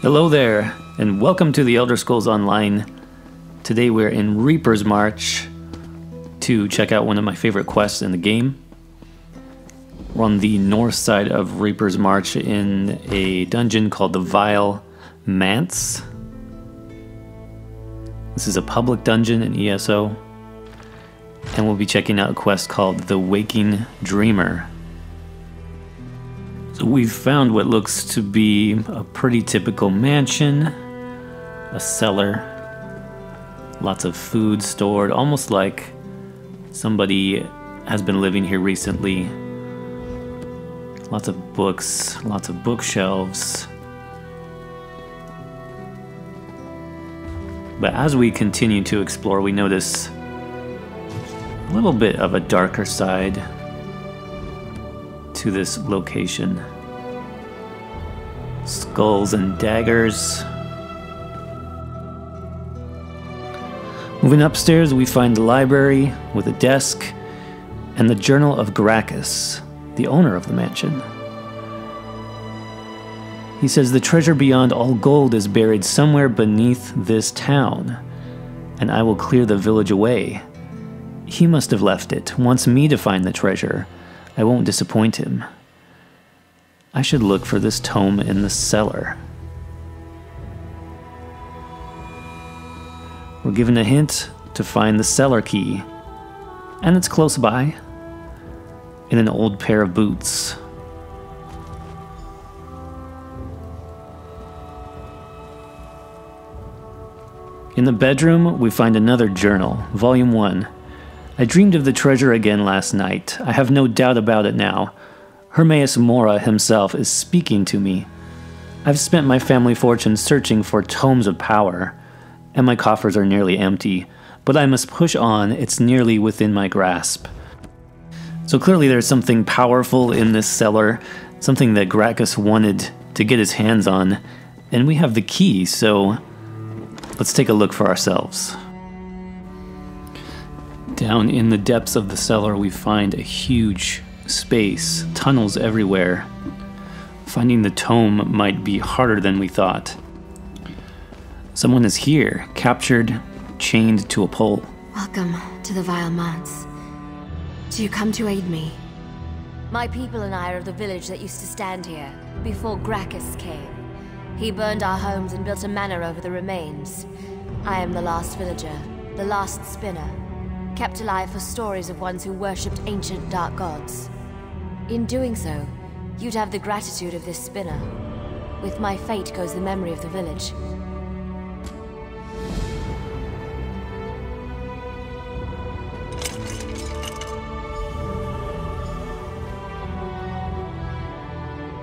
Hello there, and welcome to the Elder Scrolls Online. Today we're in Reaper's March to check out one of my favorite quests in the game. We're on the north side of Reaper's March in a dungeon called the Vile Manse. This is a public dungeon in ESO, and we'll be checking out a quest called The Waking Dreamer. So we've found what looks to be a pretty typical mansion, a cellar, lots of food stored, almost like somebody has been living here recently. Lots of books, lots of bookshelves. But as we continue to explore, we notice a little bit of a darker side to this location. Skulls and daggers. Moving upstairs, we find the library with a desk and the journal of Gracchus, the owner of the mansion. He says the treasure beyond all gold is buried somewhere beneath this town, and I will clear the village away. He must have left it, wants me to find the treasure. I won't disappoint him. I should look for this tome in the cellar. We're given a hint to find the cellar key, and it's close by, in an old pair of boots. In the bedroom, we find another journal, Volume 1. I dreamed of the treasure again last night. I have no doubt about it now. Hermaeus Mora himself is speaking to me. I've spent my family fortune searching for tomes of power, and my coffers are nearly empty, but I must push on. It's nearly within my grasp. So clearly there's something powerful in this cellar, something that Gracchus wanted to get his hands on, and we have the key, so let's take a look for ourselves. Down in the depths of the cellar, we find a huge space, tunnels everywhere. Finding the tome might be harder than we thought. Someone is here, captured, chained to a pole. Welcome to the Vile Manse. Do you come to aid me? My people and I are of the village that used to stand here, before Gracchus came. He burned our homes and built a manor over the remains. I am the last villager, the last spinner, kept alive for stories of ones who worshipped ancient dark gods. In doing so, you'd have the gratitude of this spinner. With my fate goes the memory of the village.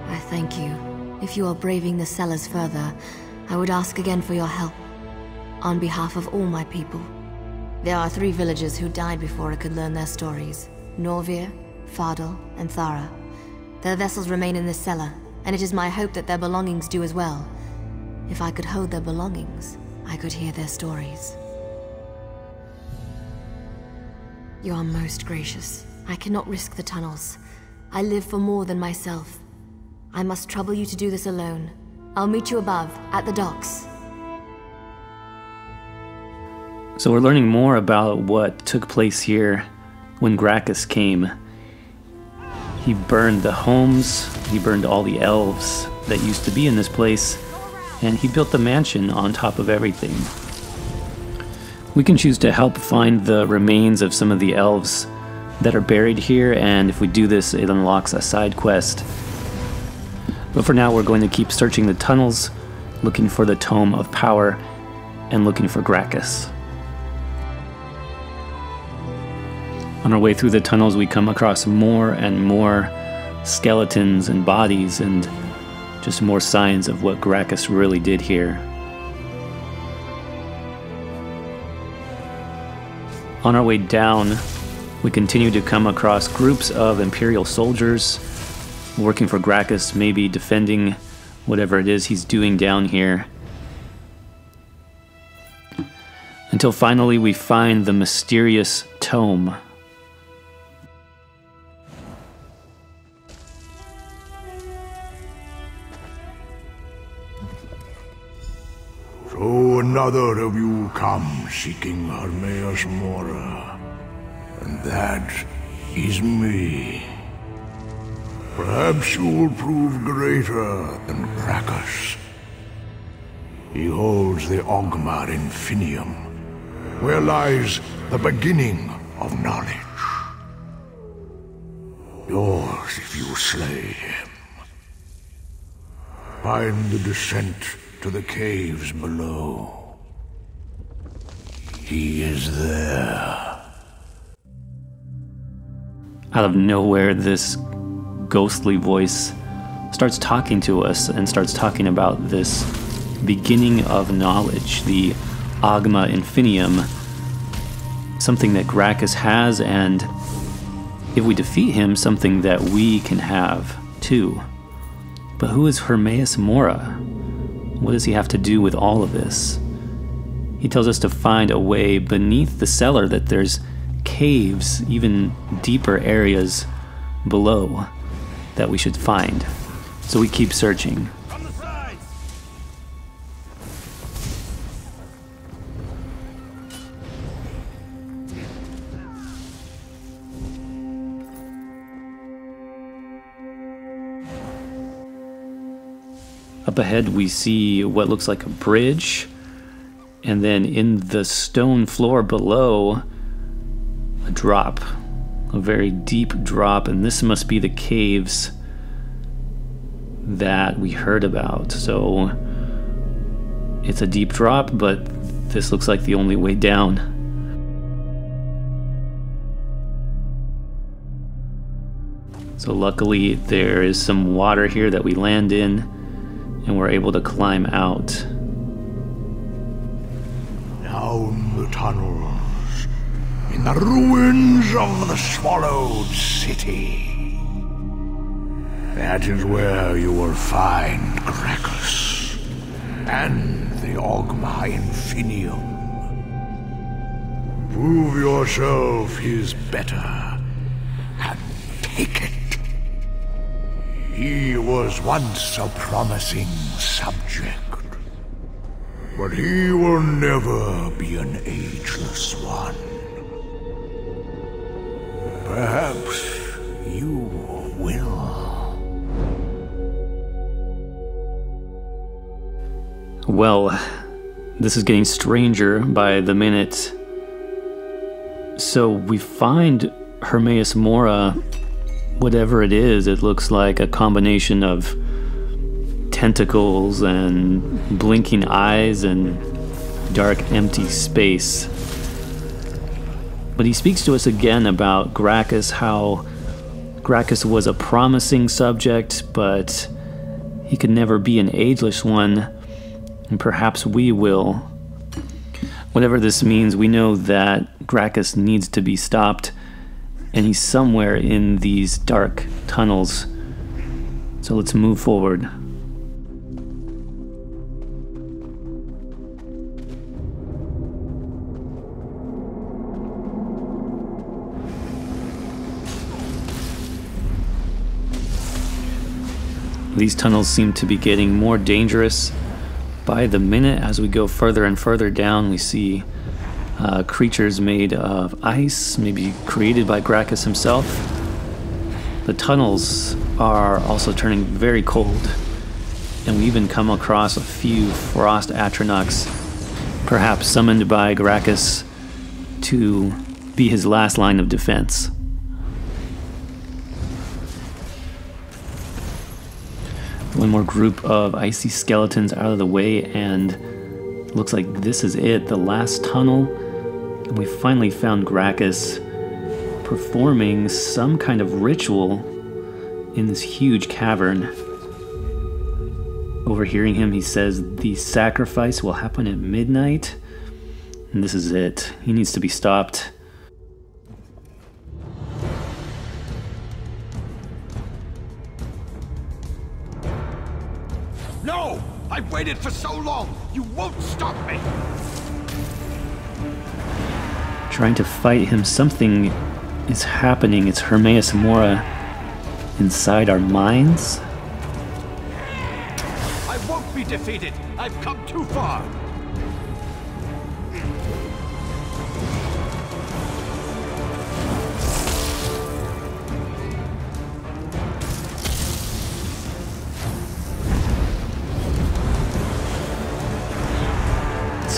I thank you. If you are braving the cellars further, I would ask again for your help. On behalf of all my people. There are 3 villagers who died before I could learn their stories. Norvir, Fardel, and Thara. Their vessels remain in this cellar, and it is my hope that their belongings do as well. If I could hold their belongings, I could hear their stories. You are most gracious. I cannot risk the tunnels. I live for more than myself. I must trouble you to do this alone. I'll meet you above, at the docks. So we're learning more about what took place here when Gracchus came. He burned the homes, he burned all the elves that used to be in this place, and he built the mansion on top of everything. We can choose to help find the remains of some of the elves that are buried here, and if we do this, it unlocks a side quest. But for now, we're going to keep searching the tunnels, looking for the Tome of Power, and looking for Gracchus. On our way through the tunnels, we come across more and more skeletons and bodies and just more signs of what Gracchus really did here. On our way down, we continue to come across groups of Imperial soldiers working for Gracchus, maybe defending whatever it is he's doing down here. Until finally we find the mysterious tome. So another of you come seeking Hermaeus Mora. And that is me. Perhaps you will prove greater than Gracchus. He holds the Ogma Infinium, where lies the beginning of knowledge. Yours if you slay him. Find the descent to the caves below. He is there. Out of nowhere, this ghostly voice starts talking to us and starts talking about this beginning of knowledge, the Ogma Infinium, something that Gracchus has, and if we defeat him, something that we can have too. But who is Hermaeus Mora? What does he have to do with all of this? He tells us to find a way beneath the cellar, that there's caves, even deeper areas below that we should find. So we keep searching. Up ahead we see what looks like a bridge, and then in the stone floor below, a drop, a very deep drop, and this must be the caves that we heard about. So it's a deep drop, but this looks like the only way down. So luckily there is some water here that we land in, and we're able to climb out. Down the tunnels, in the ruins of the Swallowed City. That is where you will find Gracchus and the Ogma Infinium. Prove yourself his better, and take it. He was once a promising subject, but he will never be an ageless one. Perhaps you will. Well, this is getting stranger by the minute. So we find Hermaeus Mora. Whatever it is, it looks like a combination of tentacles and blinking eyes and dark, empty space. But he speaks to us again about Gracchus, how Gracchus was a promising subject, but he could never be an ageless one, and perhaps we will. Whatever this means, we know that Gracchus needs to be stopped, and he's somewhere in these dark tunnels. So let's move forward. These tunnels seem to be getting more dangerous by the minute. As we go further and further down, we see creatures made of ice, maybe created by Gracchus himself. The tunnels are also turning very cold, and we even come across a few frost atronachs, perhaps summoned by Gracchus to be his last line of defense. One more group of icy skeletons out of the way, and looks like this is it, the last tunnel. And we finally found Gracchus performing some kind of ritual in this huge cavern. Overhearing him, he says the sacrifice will happen at midnight, and this is it. He needs to be stopped. No! I've waited for so long! You won't stop me! Trying to fight him, something is happening. It's Hermaeus Mora inside our minds. I won't be defeated! I've come too far!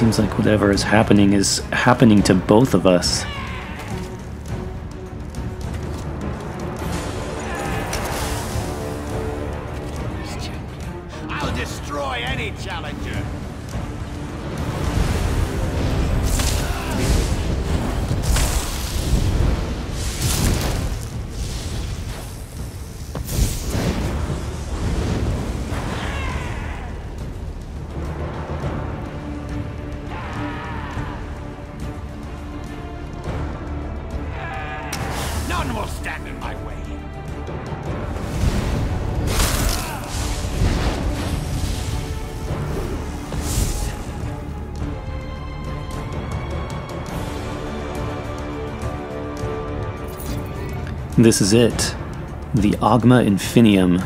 Seems like whatever is happening to both of us. I'll destroy any challenger. None will stand in my way. This is it. The Ogma Infinium.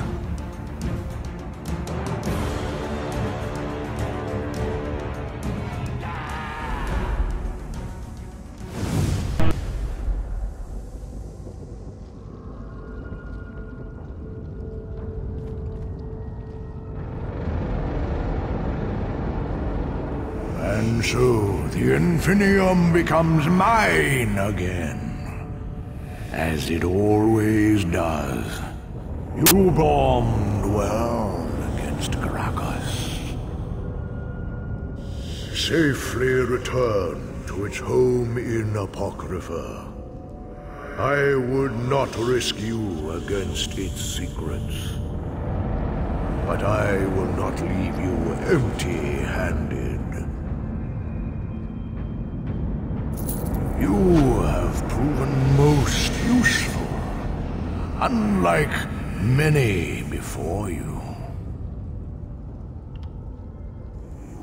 And so the Infinium becomes mine again. As it always does. You bombed well against Gracchus. Safely returned to its home in Apocrypha. I would not risk you against its secrets. But I will not leave you empty-handed. You have proven most useful, unlike many before you.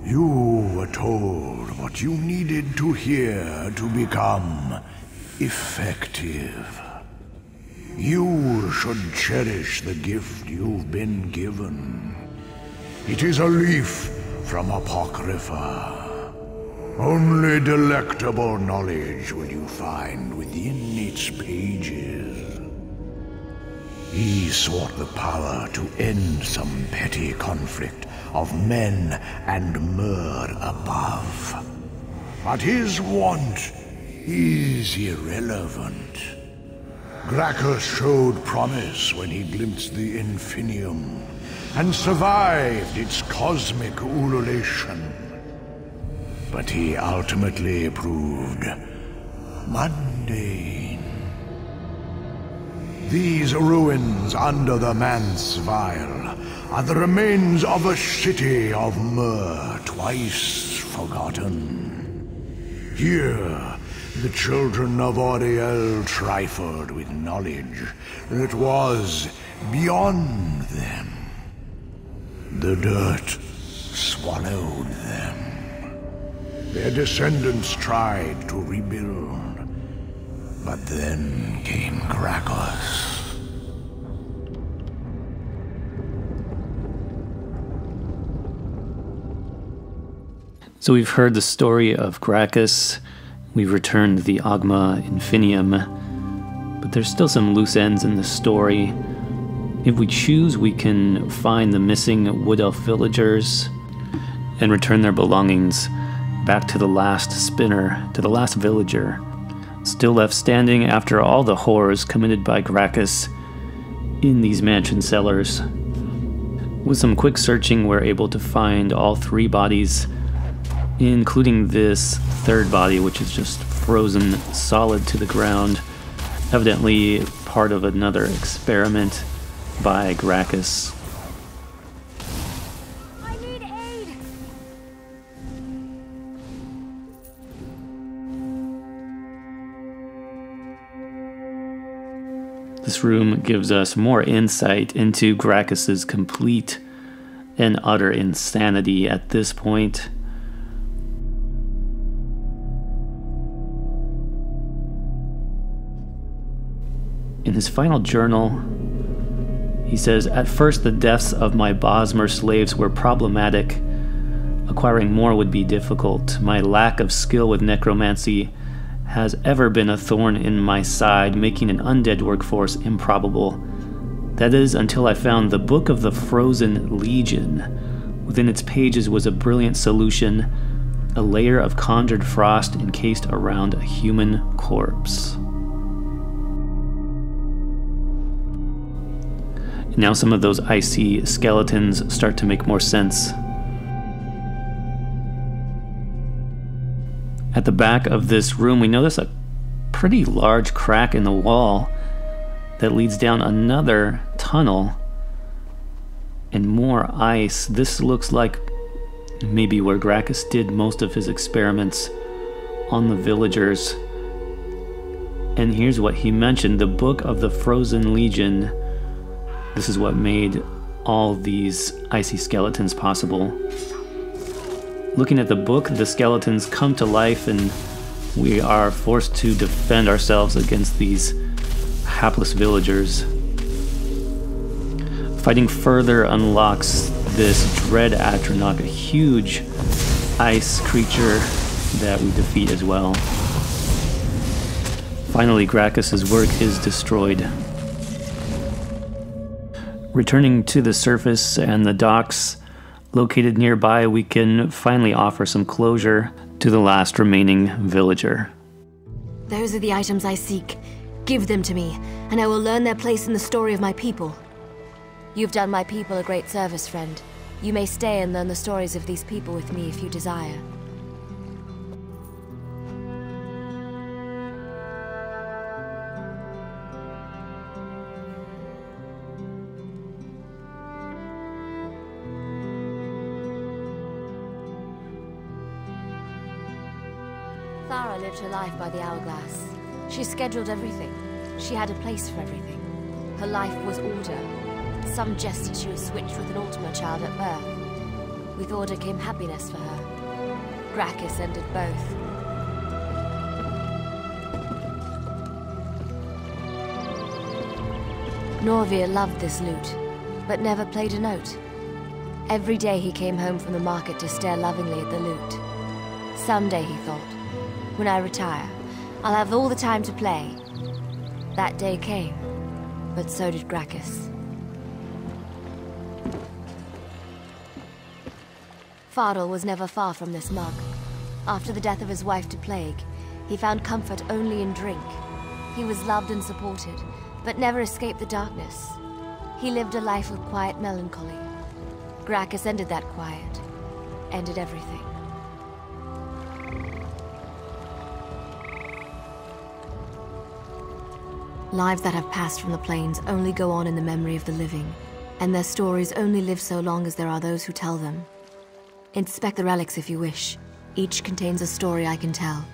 You were told what you needed to hear to become effective. You should cherish the gift you've been given. It is a leaf from Apocrypha. Only delectable knowledge will you find within its pages. He sought the power to end some petty conflict of men and Mer above. But his want is irrelevant. Gracchus showed promise when he glimpsed the Infinium, and survived its cosmic ululation. But he ultimately proved mundane. These ruins under the Manse Vile are the remains of a city of Mer twice forgotten. Here, the children of Auriel trifled with knowledge that was beyond them. The dirt swallowed them. Their descendants tried to rebuild, but then came Gracchus. So we've heard the story of Gracchus, we've returned the Ogma Infinium, but there's still some loose ends in the story. If we choose, we can find the missing Wood Elf villagers and return their belongings back to the last spinner, to the last villager, still left standing after all the horrors committed by Gracchus in these mansion cellars. With some quick searching, we're able to find all 3 bodies, including this 3rd body, which is just frozen solid to the ground, evidently part of another experiment by Gracchus. This room gives us more insight into Gracchus's complete and utter insanity at this point. In his final journal, he says, "At first the deaths of my Bosmer slaves were problematic. Acquiring more would be difficult. My lack of skill with necromancy has ever been a thorn in my side, making an undead workforce improbable. That is, until I found the Book of the Frozen Legion. Within its pages was a brilliant solution. a layer of conjured frost encased around a human corpse. Now some of those icy skeletons start to make more sense. At the back of this room, we notice a pretty large crack in the wall that leads down another tunnel and more ice. This looks like maybe where Gracchus did most of his experiments on the villagers. And here's what he mentioned, the Book of the Frozen Legion. This is what made all these icy skeletons possible. Looking at the book, the skeletons come to life and we are forced to defend ourselves against these hapless villagers. Fighting further unlocks this Dread Atronach, a huge ice creature that we defeat as well. Finally, Gracchus's work is destroyed. Returning to the surface and the docks located nearby, we can finally offer some closure to the last remaining villager. Those are the items I seek. Give them to me, and I will learn their place in the story of my people. You've done my people a great service, friend. You may stay and learn the stories of these people with me if you desire. Thara lived her life by the hourglass. She scheduled everything. She had a place for everything. Her life was order. Some jested she was switched with an Ultima child at birth. With order came happiness for her. Gracchus ended both. Norvir loved this loot, but never played a note. Every day he came home from the market to stare lovingly at the loot. Someday, he thought, when I retire, I'll have all the time to play. That day came, but so did Gracchus. Fardal was never far from this mug. After the death of his wife to plague, he found comfort only in drink. He was loved and supported, but never escaped the darkness. He lived a life of quiet melancholy. Gracchus ended that quiet, ended everything. Lives that have passed from the plains only go on in the memory of the living, and their stories only live so long as there are those who tell them. Inspect the relics if you wish. Each contains a story I can tell.